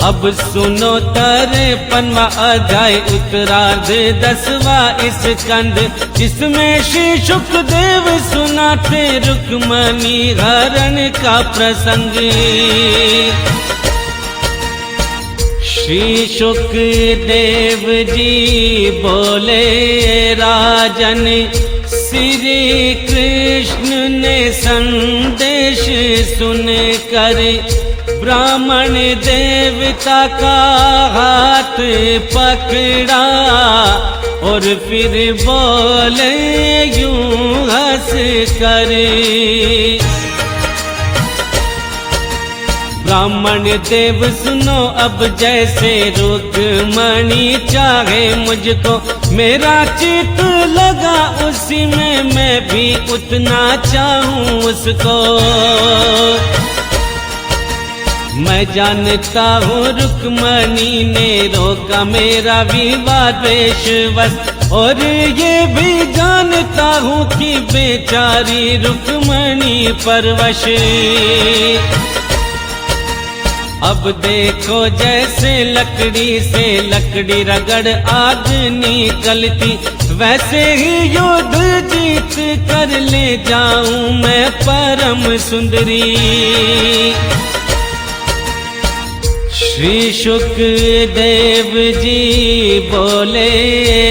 अब सुनो 53वां अध्याय उत्तरार्ध 10वां इस कंद, जिसमें श्री शुकदेव सुनाते रुक्मणी हरण का प्रसंग। श्री शुकदेव जी बोले राजन, श्री कृष्ण ने संदेश सुनकर ब्राह्मण देवता का हाथ पकड़ा और फिर बोले यूं हंस कर, ब्राह्मण देव सुनो अब जैसे रुक्मणी चाहे मुझको, मेरा चित्त लगा उसी में मैं भी उतना चाहूं उसको। मैं जानता हूँ रुक्मणी ने रोका मेरा विवाद वेशवश, और ये भी जानता हूँ कि बेचारी रुक्मणी परवश। अब देखो जैसे लकड़ी से लकड़ी रगड़ आग निकलती, वैसे ही युद्ध जीत कर ले जाऊं मैं परम सुंदरी। श्री शुकदेव जी बोले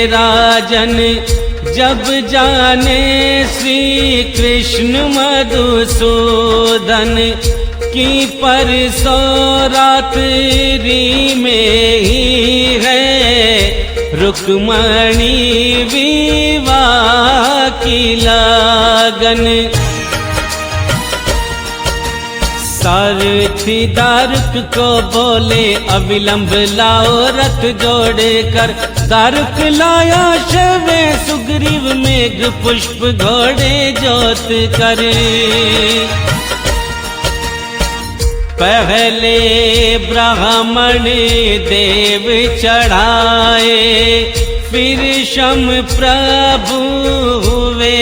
राजन, जब जाने श्री कृष्ण मधुसूदन की परसों रात्रि में ही है रुक्मणी विवाह की लगन। सारथी दारुक को बोले अविलंब लाओ रथ जोड़े कर, दारुक लाया शवे सुग्रीव मेघ पुष्प घोड़े जोत कर। पहले ब्राह्मण देव चढ़ाए, फिर शम प्रभु हुए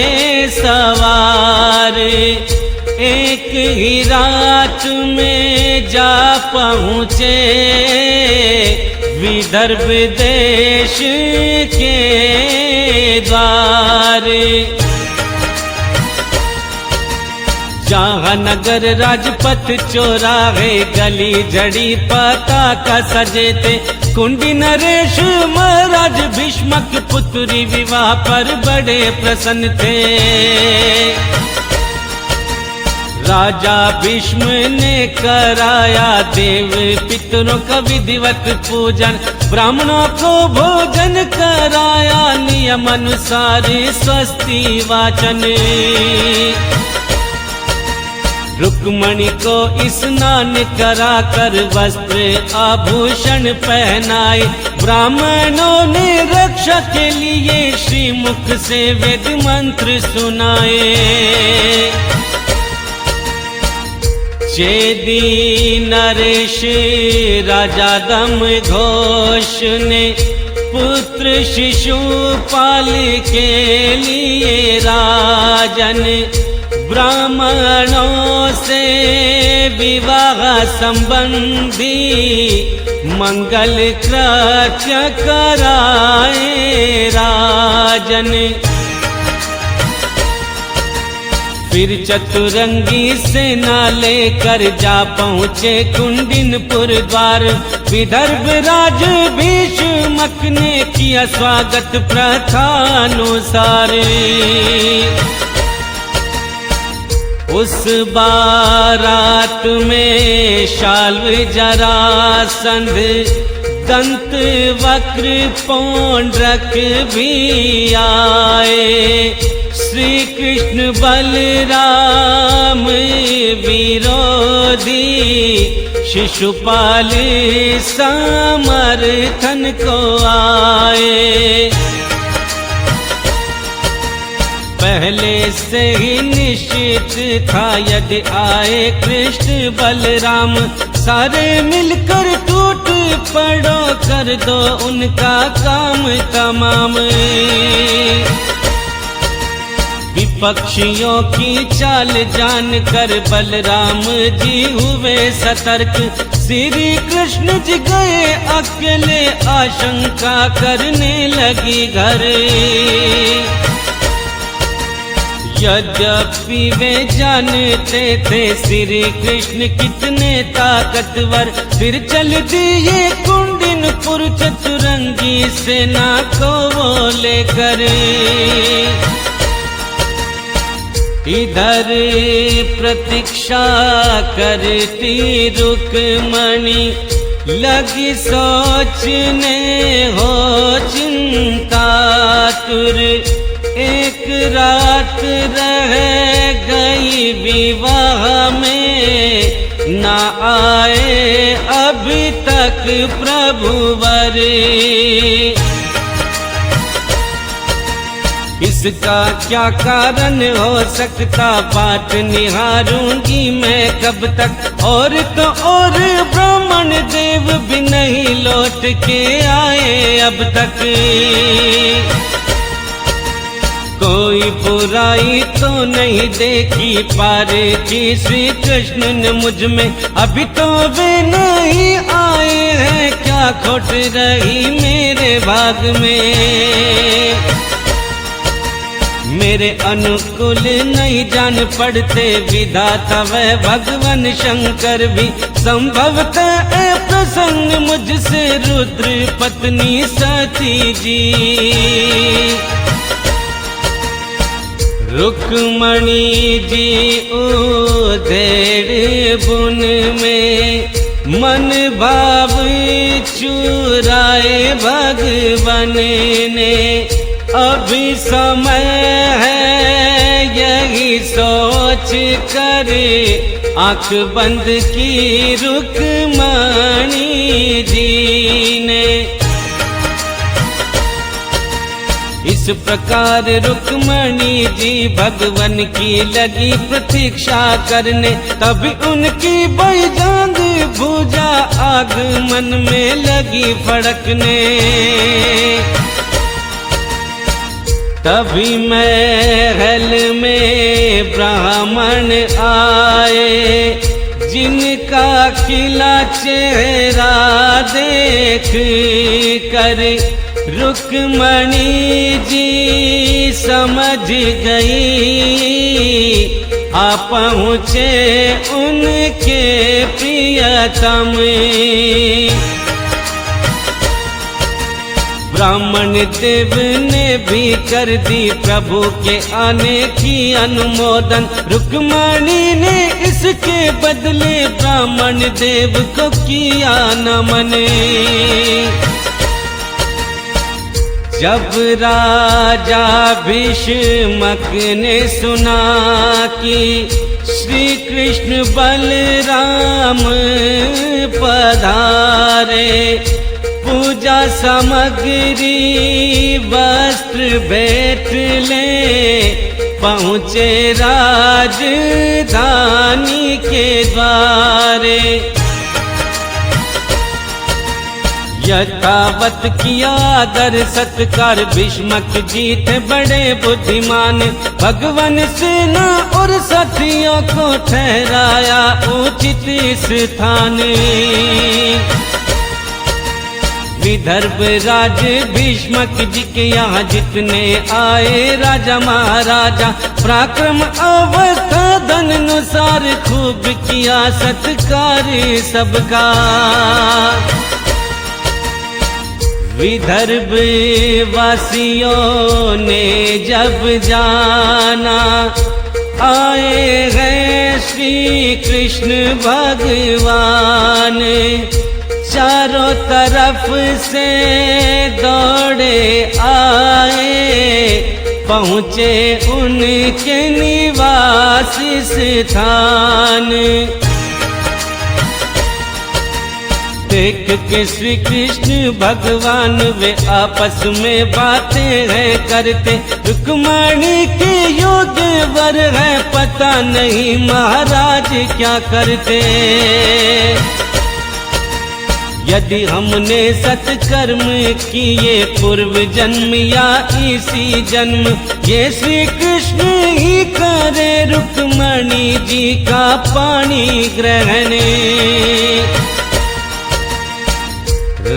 सवार, एक ही रात में जा पहुँचे विदर्भ देश के द्वार। जहाँ नगर राजपथ चौराहे गली जड़ी पताका सजे थे, कुंडी नरेश महाराज भीष्मक पुत्री विवाह पर बड़े प्रसन्न थे। राजा भीष्म ने कराया देव पितरों का विधिवत पूजन, ब्राह्मणों को भोजन कराया नियम अनुसार स्वस्ति वाचन। रुक्मणी को स्नान करा कर वस्त्र आभूषण पहनाए, ब्राह्मणों ने रक्षा के लिए श्रीमुख से वेद मंत्र सुनाए। चेदी नरेश राजा दम घोष ने पुत्र शिशुपाल के लिए राजन, ब्राह्मणों से विवाह संबंधी मंगल कृत्य कराए राजन। फिर चतुरंगी सेना लेकर जा पहुँचे कुंडिनपुर द्वार, विदर्भ राज भीष्मक ने किया स्वागत प्रथानुसार। उस बारात में शाल्व जरासंध दंत वक्र पौंड्रक भी आए, श्री कृष्ण बलराम विरोधी शिशुपाल समर्थन को आए। पहले से ही निश्चित था यदि आए कृष्ण बलराम, सारे मिलकर टूट पड़ो कर दो उनका काम तमाम। विपक्षियों की चाल जानकर बलराम जी हुए सतर्क। श्री कृष्ण जी गए अकेले, आशंका करने लगी घर। यद्यपि वे जानते थे श्री कृष्ण कितने ताकतवर, फिर चल दिए कुंडिनपुर चतुरंगी सेना को वो लेकर। इधर प्रतीक्षा करती रुक्मणी, लगी सोचने हो चिंतातुर। एक रात रह गई विवाह में, ना आए अभी तक प्रभुवर। इसका क्या कारण हो सकता, बात निहारूंगी मैं कब तक। और तो और ब्राह्मण देव भी नहीं लौट के आए अब तक। कोई बुराई तो नहीं देखी पार की श्री कृष्ण ने मुझ में, अभी तो वे नहीं आए हैं, क्या खोट रही मेरे भाग में। मेरे अनुकूल नहीं जान पड़ते विधाता वह भगवान शंकर भी, संभवतः प्रसन्न मुझसे रुद्र पत्नी सती जी। रुक्मणी जी उधेड़ बुन में, मन भाव चुराए भगवान ने। अभी समय है यही सोच कर, आंख बंद की रुक्मणी जी ने। इस प्रकार रुक्मणी जी भगवान की लगी प्रतीक्षा करने, तभी उनकी बैजांग भुजा आगमन में लगी फड़कने। तभी महल में ब्राह्मण आए, जिनका खिला चेहरा देख कर रुक्मणी जी समझ गई, आ पहुँचे उनके प्रियतम। ब्राह्मण देव ने भी कर दी प्रभु के आने की अनुमोदन। रुक्मणी ने इसके बदले ब्राह्मण देव को किया नमन। जब राजा भीष्मक ने सुना कि श्री कृष्ण बलराम पधारे, पूजा सामग्री वस्त्र भेंट ले पहुँचे राजधानी के द्वारे। यथावत किया आदर सत्कार, भीष्मक जी थे बड़े बुद्धिमान। भगवान सेना और साथियों को ठहराया उचित स्थान। विदर्भ राज भीष्मक जी के यहाँ जितने आए राजा महाराजा, पराक्रम अवस्था धन अनुसार खूब किया सत्कार सबका। विदर्भ वासियों ने जब जाना, आए हैं श्री कृष्ण भगवान। चारों तरफ से दौड़े आए, पहुँचे उनके निवास स्थान। देख के श्री कृष्ण भगवान वे आपस में बातें हैं करते। रुक्मणी के योग्य वर है, पता नहीं महाराज क्या करते। यदि हमने सत्कर्म किए पूर्व जन्म या इसी जन्म, ये श्री कृष्ण ही करे रुक्मणी जी का पानी ग्रहण।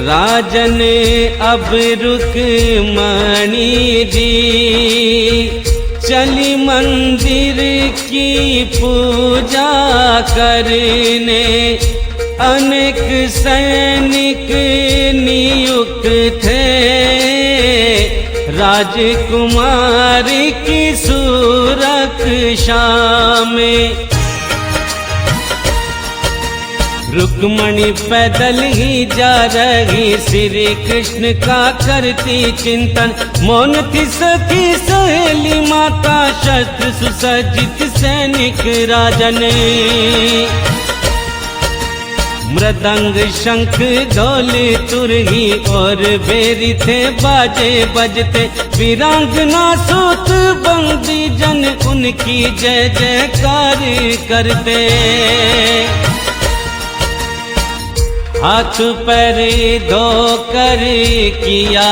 राजन अब रुक्मणी जी चली मंदिर की पूजा करने, अनेक सैनिक नियुक्त थे राजकुमारी की सुरक्षा में। रुक्मणी पैदल ही जा रही श्री कृष्ण का करती चिंतन, मौन थी सखी सहेली माता शस्त्र सुसज्जित सैनिक राजन। मृदंग शंख ढोल तुरही और बेरी थे बाजे बजते, वीरांगना सूत बंदी जन उनकी जय जयकार करते। हाथ पैर धोकर किया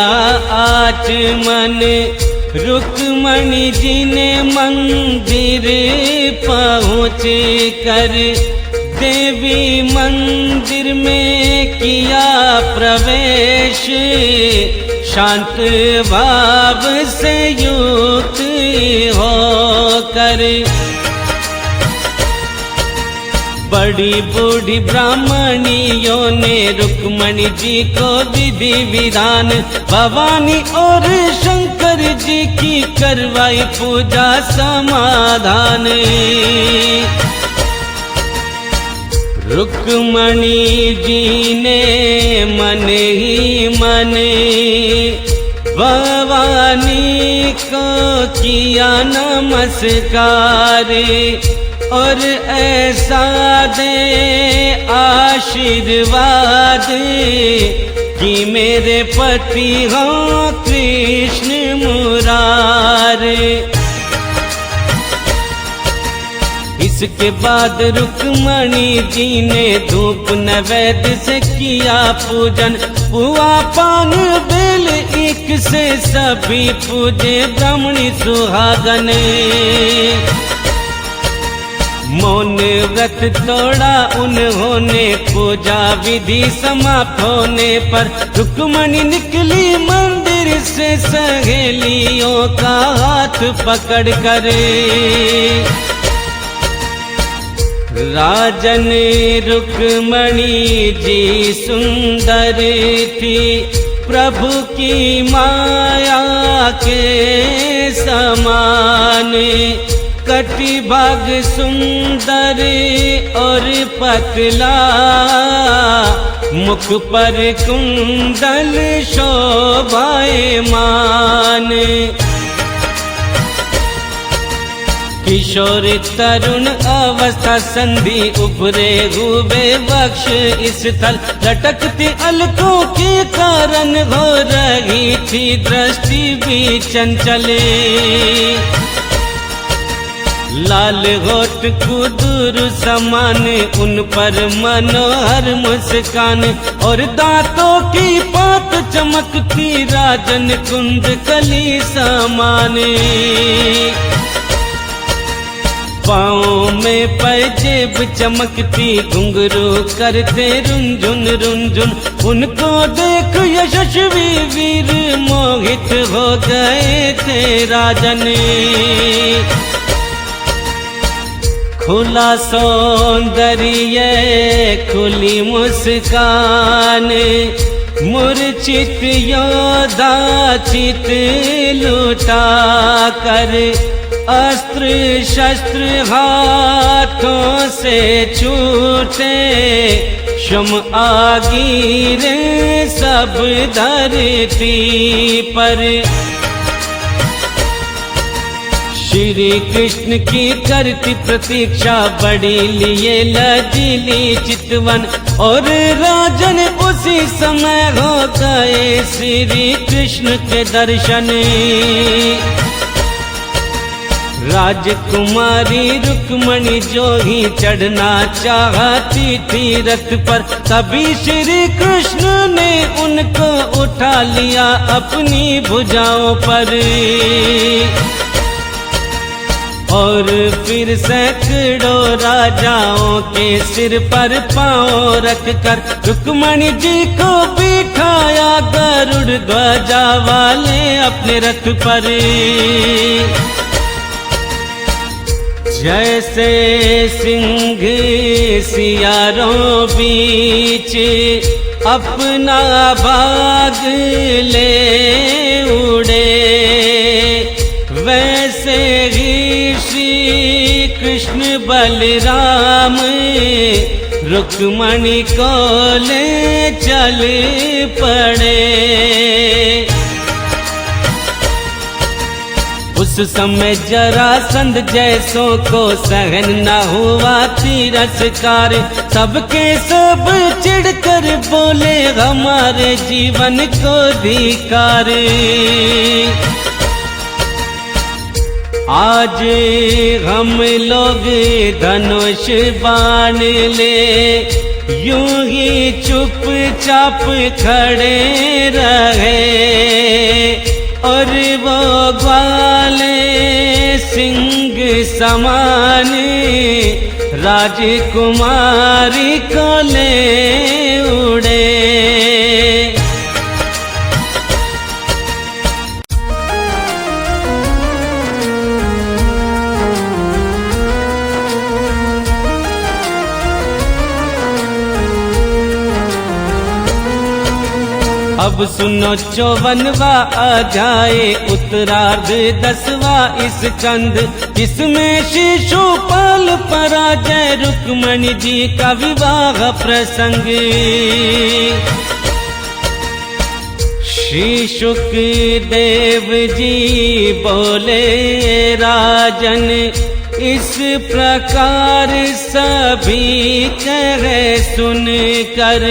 आचमन, रुक्मणी जी ने मंदिर पहुँच कर देवी मंदिर में किया प्रवेश, शांत भाव से युक्त होकर। बड़ी बूढ़ी ब्राह्मणियों ने रुक्मणी जी को विधि विधान, भवानी और शंकर जी की करवाई पूजा समाधान। रुक्मणी जी ने मन ही मन भवानी को किया नमस्कार, और ऐसा दे आशीर्वाद कि मेरे पति हों कृष्ण मुरारी। इसके बाद रुक्मणी जी ने धूप नैवेद्य से किया पूजन, पुआ पान बेल एक से सभी पूजे ब्राह्मणी सुहागन। मौन व्रत तोड़ा उन्होंने, पूजा विधि समाप्त होने पर रुक्मणी निकली मंदिर से सहेलियों का हाथ पकड़ कर। राजन रुक्मणी जी सुंदर थी, प्रभु की माया के समान, कटिभाग सुंदर और पतला, मुख पर कुंडल शोभायमान। किशोर तरुण अवस्था संधि उभरे हुए वक्ष स्थल, लटकती अलकों के कारण हो रही थी दृष्टि भी चंचले। लाल होठ कुदूर समान, उन पर मनोहर मुस्कान, और दांतों की पात चमकती राजन कुंद कली समान। पाँव में पैजेब चमकती, घुंघरू करते रुंझुन रुंझुन, उनको देख यशस्वी वीर मोहित हो गए थे राजन। खुला सौंदर्य खुली मुस्कान, मूर्छित योद्धा चित लुटा कर, अस्त्र शस्त्र हाथों से छूटे, शम आगीर सब धरती पर। श्री कृष्ण की करती प्रतीक्षा, बड़ी लिए लजीली चितवन, और राजन उसी समय हो गए श्री कृष्ण के दर्शन। राजकुमारी रुक्मणी जो ही चढ़ना चाहती थी रथ पर, तभी श्री कृष्ण ने उनको उठा लिया अपनी भुजाओं पर। और फिर सैकड़ों राजाओं के सिर पर पांव रखकर रुक्मणी जी को बिठाया गरुड़ ध्वजा वाले अपने रथ पर। जैसे सिंह सियारों बीच अपना भाग ले उड़े, वैसे ही श्री कृष्ण बलराम रुक्मणी को ले चल पड़े। उस समय जरासंध जैसों को सहन न हुआ तिरस्कार, सबके सब चिढ़कर बोले हमारे जीवन को धिक्कार। आज हम लोग धनुष बाण ले यूं ही चुपचाप खड़े रहे, और वो ग्वाले सिंह समान राजकुमारी को ले उड़े। अब सुनो 54वां अध्याय उत्तरार्ध 10वां इस कंद, जिसमें शिशुपाल पराजय रुक्मणी जी का विवाह प्रसंग। श्री शुकदेव जी बोले राजन, इस प्रकार सभी कहे सुनकर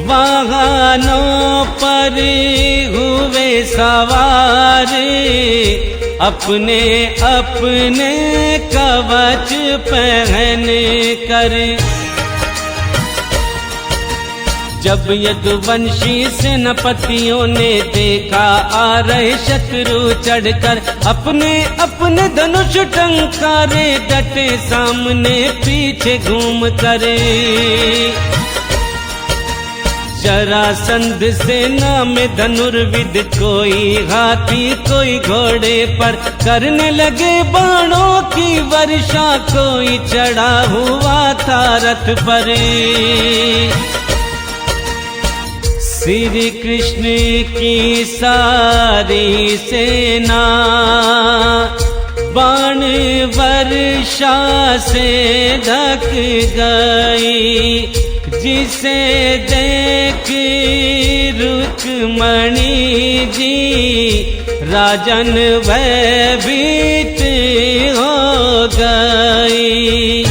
वाहनों पर हुए सवार, अपने अपने कवच पहन कर। जब यदुवंशी सेनापतियों ने देखा आ रहे शत्रु चढ़कर, अपने अपने धनुष टंकारे डटे सामने पीछे घूम कर। जरासंध सेना में धनुर्विद कोई हाथी कोई घोड़े पर, करने लगे बाणों की वर्षा, कोई चढ़ा हुआ था रथ पर। श्री कृष्ण की सारी सेना बाण वर्षा से ढक गई, जिसे देख रुक्मणी जी राजन भयभीत हो गई।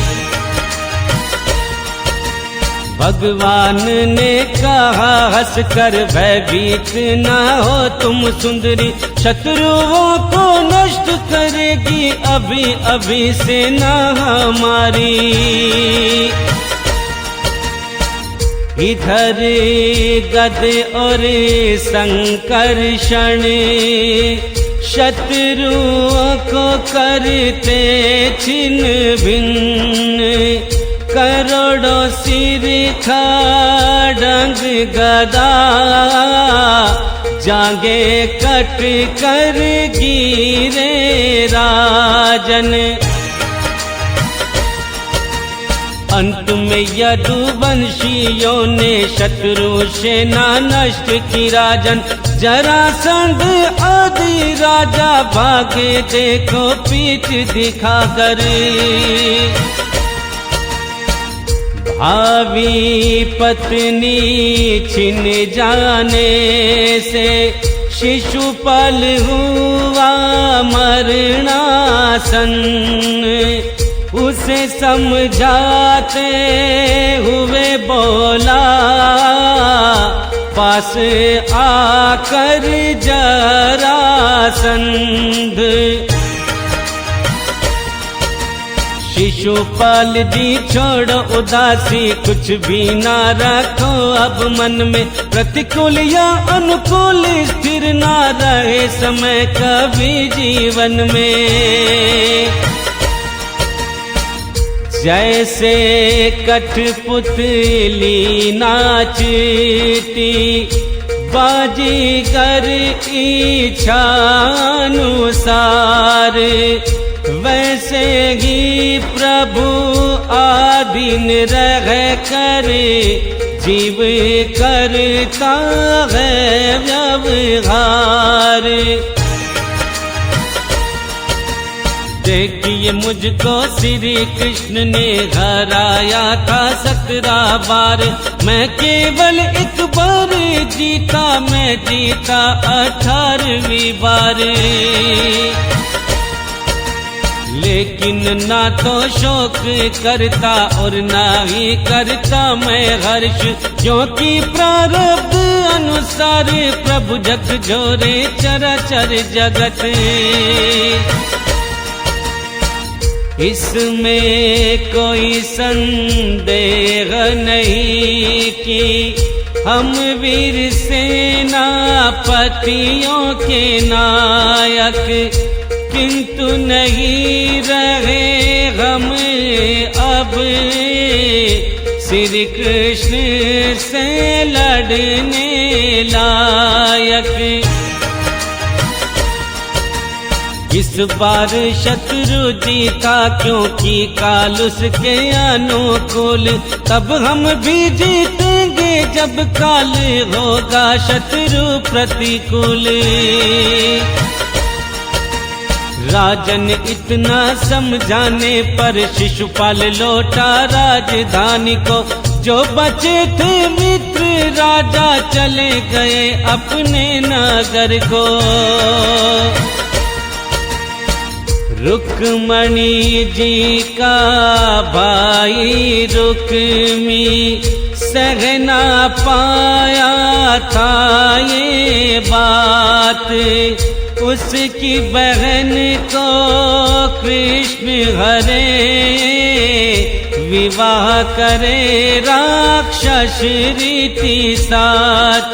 भगवान ने कहा हंसकर, भयभीत ना हो तुम सुंदरी, शत्रुओं को नष्ट करेगी अभी अभी सेना हमारी। इधर गद और संकर्षण शत्रुओं को करते छिन्न भिन्न, करोड़ों सिर खड्ग गदा जागे कट कर गिरे राजन। अंत में यदुवंशियों ने शत्रु सेना नष्ट की राजन, जरासंध आदि राजा भागे देखो पीठ दिखा कर। भावी पत्नी छिन जाने से शिशुपाल हुआ मरणासन, उसे समझाते हुए बोला पास आकर जरासंध। शिशुपाल जी छोड़ो उदासी, कुछ भी ना रखो अब मन में, प्रतिकूल या अनुकूल स्थिर ना रहे समय कभी जीवन में। जैसे कठपुतली नाचती बाजीगर इच्छानुसार, वैसे ही प्रभु आधीन रह कर जीव करता है व्यवहार। देखिए मुझको श्री कृष्ण ने हराया था 17 बार, मैं केवल एक बार जीता, मैं जीता 18वीं बार। लेकिन ना तो शोक करता और ना ही करता मैं हर्ष, क्योंकि प्रारब्ध अनुसार प्रभु जग जोरे चराचर जगत। इसमें कोई संदेह नहीं कि हम वीर सेनापतियों के नायक, किंतु नहीं रहे हम अब श्री कृष्ण से लड़ने लायक। इस बार शत्रु जीता क्योंकि काल उसके अनुकूल, तब हम भी जीतेंगे जब काल होगा शत्रु प्रतिकूल। राजन इतना समझाने पर शिशुपाल लौटा राजधानी को, जो बचे थे मित्र राजा चले गए अपने नगर को। रुक्मणी जी का भाई रुक्मी सह ना पाया था ये बात, उसकी बहन को कृष्ण हरे विवाह करे राक्षस रीति साथ।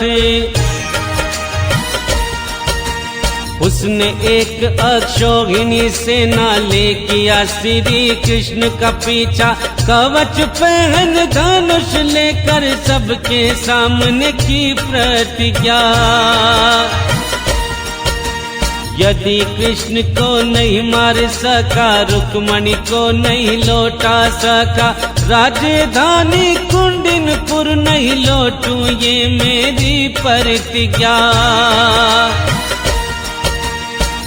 उसने एक अक्षौहिणी सेना ले किया श्री कृष्ण का पीछा, कवच पहन धनुष लेकर सबके सामने की प्रतिज्ञा। यदि कृष्ण को नहीं मार सका, रुक्मणी को नहीं लौटा सका, राजधानी कुंडिनपुर नहीं लौटूं ये मेरी प्रतिज्ञा।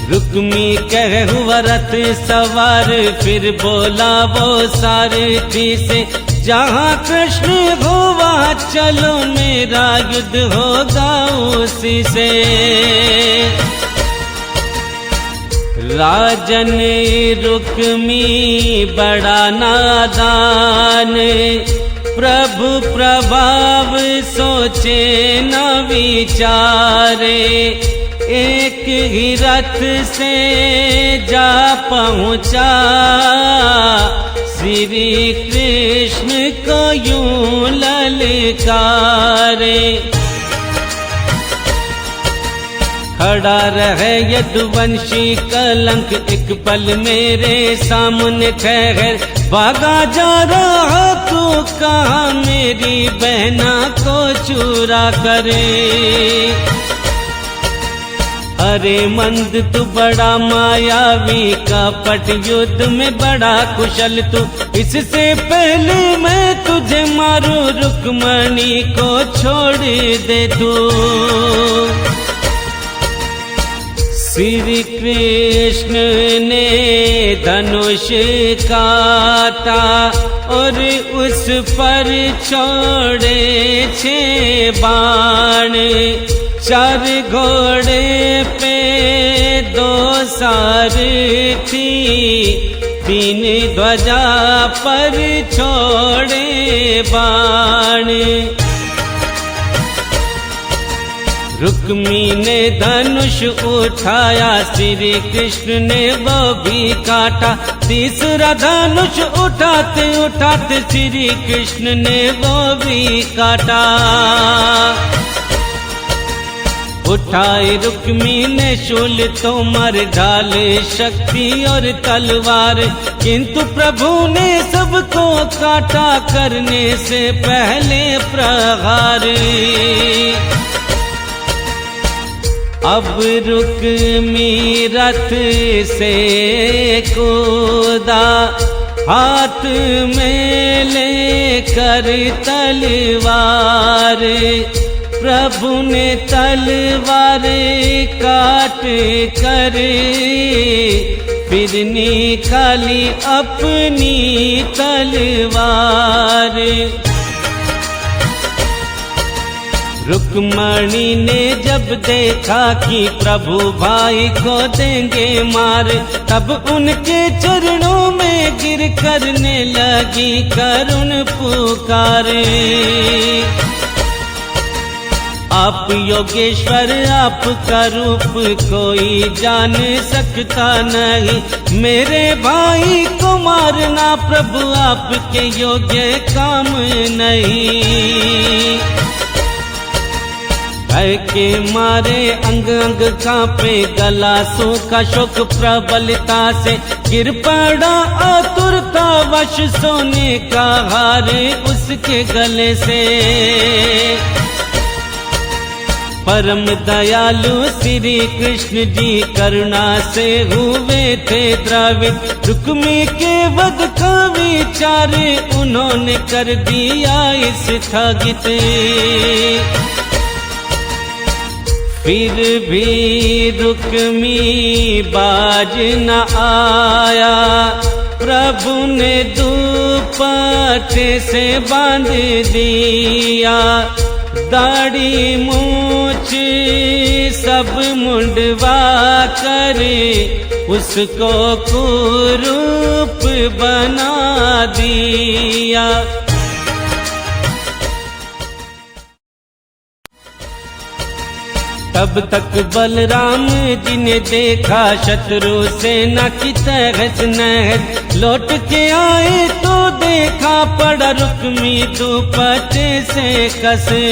रुक्मी कह हुआ रथ सवार, फिर बोला वो सारथी से, जहाँ कृष्ण हो वहाँ चलो मेरा युद्ध होगा उसी से। राजन रुक्मी बड़ा नादान, प्रभु प्रभाव सोचे न विचारे, एक ही रथ से जा पहुँचा श्री कृष्ण को यूं ललकारे। खड़ा रहे यदुवंशी कलंक, एक पल मेरे सामने ठहर, भागा जा रहा तू कहाँ मेरी बहना को चुरा करे। अरे मंद तू बड़ा मायावी, कपट युद्ध में बड़ा कुशल तू, इससे पहले मैं तुझे मारूं रुक्मणी को छोड़ दे तू। श्री कृष्ण ने धनुष काटा और उस पर छोड़े 6 बाण, 4 घोड़े पे 2 सारथी, 3 ध्वजा पर छोड़े बाण। रुक्मी ने धनुष उठाया, श्री कृष्ण ने वो भी काटा। तीसरा धनुष उठाते उठाते श्री कृष्ण ने वो भी काटा। उठाए रुक्मी ने शूल तो मर डाले शक्ति और तलवार, किंतु प्रभु ने सबको काटा करने से पहले प्रहार। अब रुक्मी रथ से कूदा, हाथ में लेकर तलवार। प्रभु ने तलवार काट कर फिर निकाली अपनी तलवार। रुक्मणी ने जब देखा कि प्रभु भाई को देंगे मार, तब उनके चरणों में गिर करने लगी करुण पुकारे। आप योगेश्वर आपका रूप कोई जान सकता नहीं, मेरे भाई को मारना प्रभु आपके योग्य काम नहीं। भय के मारे अंग अंग कांपे, गला सूखा शोक प्रबलता से गिर पड़ा आतुरता वश, सोने का हार उसके गले से। परम दयालु श्री कृष्ण जी करुणा से हुए थे द्रवित, रुक्मी के वध का विचार उन्होंने कर दिया स्थगित। फिर भी रुक्मी बाज न आया, प्रभु ने दुपट्टे से बांध दिया। दाढ़ी मूछ सब मुंडवा कर उसको कुरूप बना दिया। तब तक बलराम जी ने देखा शत्रु सेना की तहस नहस, लौट के आए तो देखा पड़ा रुक्मी दुपट्टे से कसे।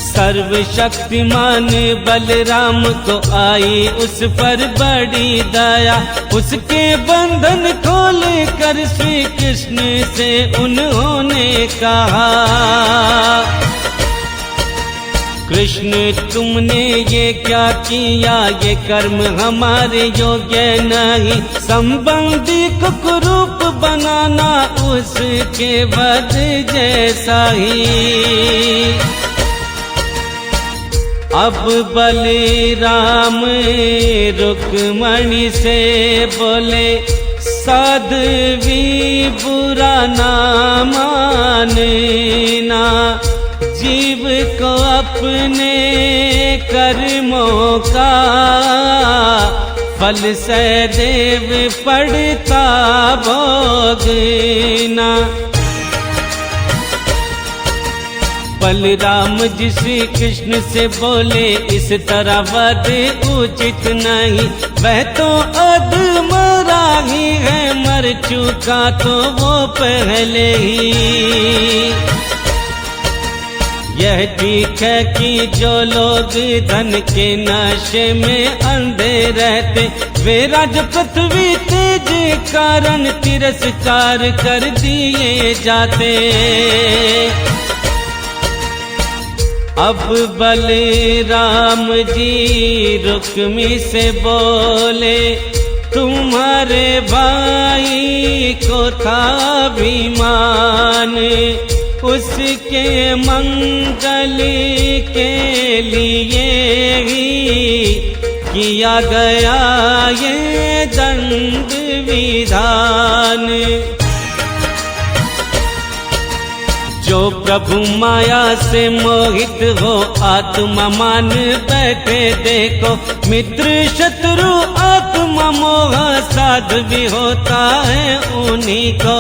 सर्वशक्तिमान बलराम को आई उस पर बड़ी दया, उसके बंधन खोल कर श्री कृष्ण से उन्होंने कहा, कृष्ण तुमने ये क्या किया, ये कर्म हमारे योग्य नहीं। संबंधी को कुरूप बनाना उसके वध जैसा ही। अब बलराम रुक्मणी से बोले, साध्वी बुरा ना मानना, जीव को अपने कर्मों का फल सदैव पड़ता भोगना। बलराम जी श्री कृष्ण से बोले, इस तरह वध उचित नहीं, वह तो अधमरा ही है, मर चुका तो वो पहले ही। यह ठीक है कि जो लोग धन के नशे में अंधे रहते, वे राज पृथ्वी तेज कारण तिरस्कार कर दिए जाते। अब बलराम जी रुक्मी से बोले, तुम्हारे भाई को था अभिमान, उसके मंगल के लिए ही किया गया ये दंड विधान। जो प्रभु माया से मोहित हो आत्मा मान बैठे देखो, मित्र शत्रु आत्मा मोह साध भी होता है उन्हीं को।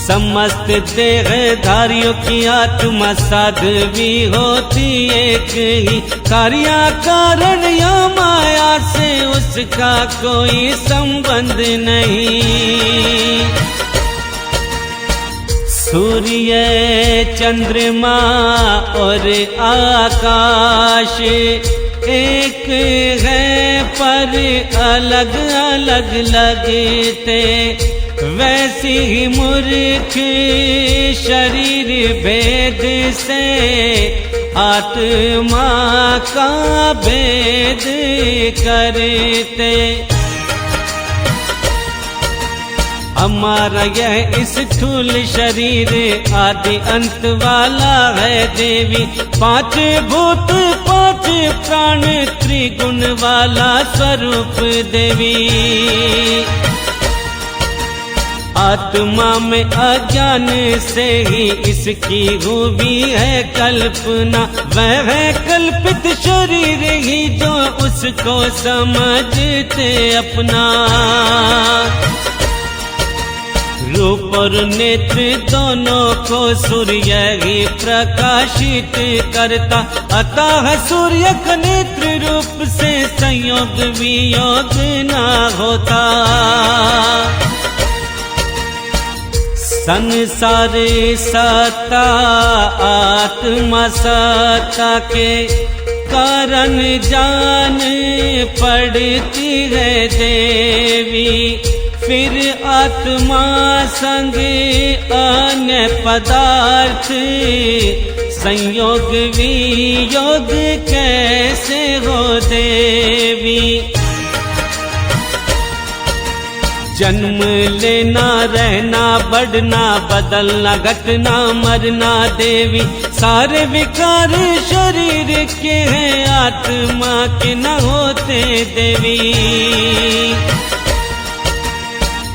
समस्त देहधारियों की आत्मा साध्वी होती एक ही, कार्य कारण या माया से उसका कोई संबंध नहीं। सूर्य चंद्रमा और आकाश एक है पर अलग अलग लगते, वैसी ही मूर्ख शरीर भेद से आत्मा का भेद करते। हमारा यह इस स्थूल शरीर आदि अंत वाला है देवी, पांच भूत पांच प्राण त्रिगुण वाला स्वरूप देवी। आत्मा में अज्ञान से ही इसकी खूबी है कल्पना, वह है कल्पित शरीर ही जो उसको समझते अपना। रूप और नेत्र दोनों को सूर्य ही प्रकाशित करता, अतः सूर्य का नेत्र रूप से संयोग वियोग न होता। संसार सत्ता आत्मा सत्ता के कारण जान पड़ती है देवी, फिर आत्मा संग अन्य पदार्थ संयोग वियोग कैसे हो देवी। जन्म लेना रहना बढ़ना बदलना घटना मरना देवी, सारे विकार शरीर के हैं आत्मा के न होते देवी।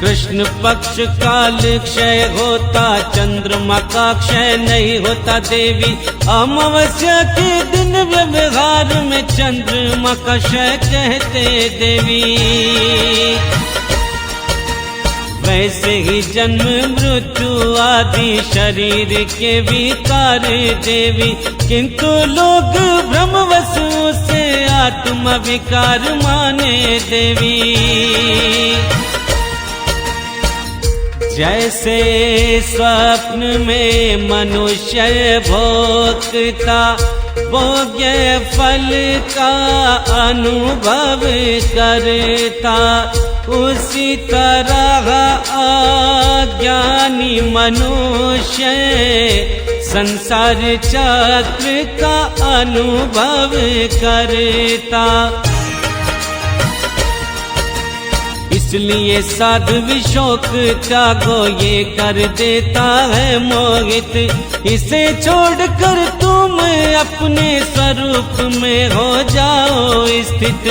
कृष्ण पक्ष काल क्षय होता, चंद्रमा का क्षय नहीं होता देवी। अमावस्या के दिन व्यवहार में चंद्रमा का क्षय कहते देवी। वैसे ही जन्म मृत्यु आदि शरीर के विकार देवी, किंतु लोग भ्रमवश से आत्मा विकार माने देवी। जैसे स्वप्न में मनुष्य भोगता भोग्य फल का अनुभव करता, उसी तरह अज्ञानी मनुष्य संसार चक्र का अनुभव करता। इसलिए साधु विशोक त्यागो ये कर देता है मोहित, इसे छोड़कर तुम अपने स्वरूप में हो जाओ स्थित।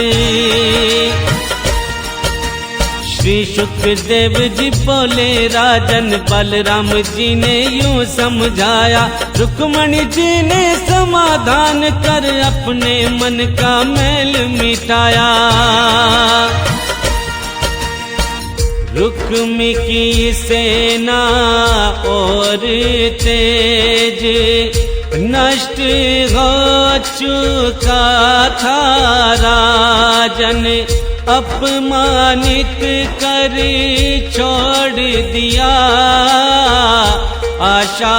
श्री शुक्रदेव जी बोले राजन, बलराम जी ने यूं समझाया, रुक्मणी जी ने समाधान कर अपने मन का मैल मिटाया। रुक्मी की सेना और तेज नष्ट हो चुका था राजन, अपमानित कर छोड़ दिया आशा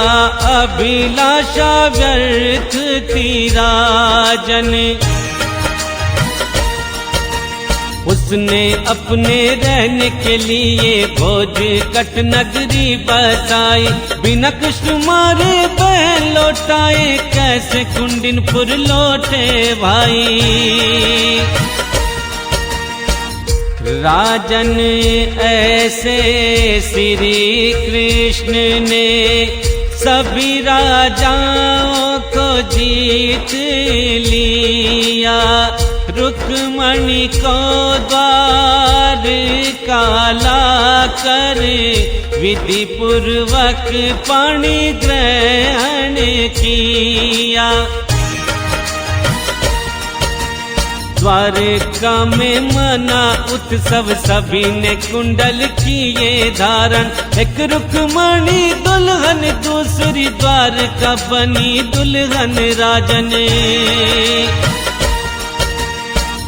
अभिलाषा व्यर्थ थी राजन। उसने अपने रहने के लिए भोज कट नगरी बसाई, बिना कृष्ण मारे बहन लौटाए कैसे कुंडिनपुर लौटे भाई। राजन ऐसे श्री कृष्ण ने सभी राजाओं को जीत लिया, रुक्मणी को द्वार काला कर विधि पूर्वक पाणी ग्रहण किया। द्वारिका में मना उत्सव, सभी ने कुंडल किए धारण। एक रुक्मणी दुल्हन, दूसरी द्वारका बनी दुल्हन राजन।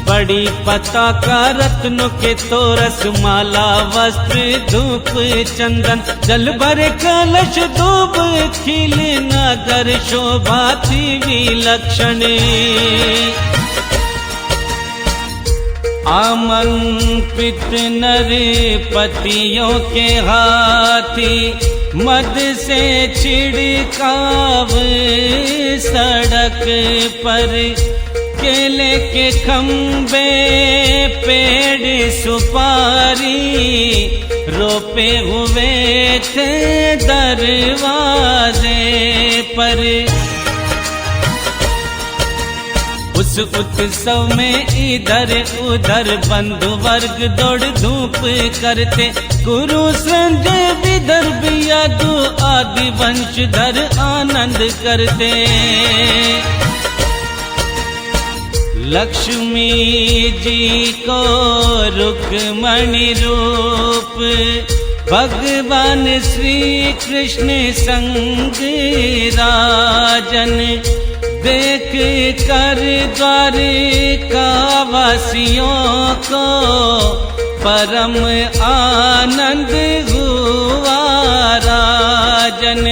बड़ी पताका रत्नों के तोरस, माला वस्त्र धूप चंदन, जल भरे कलश दूब खिल, नगर शोभा थी विलक्षण। आमंत्रित नर पतियों के हाथी, मद से छिड़काव सड़क पर। केले के खम्बे पेड़ सुपारी, रोपे हुए थे दरवाजे पर। उस उत्सव में इधर उधर बंधु वर्ग दौड़ धूप करते, गुरु संजय विदर्भ यादु आदि वंशधर आनंद करते। लक्ष्मी जी को रुक्मणी रूप, भगवान श्री कृष्ण संग राजन। देख कर द्वारिका वासियों को परम आनंद हुआ राजन।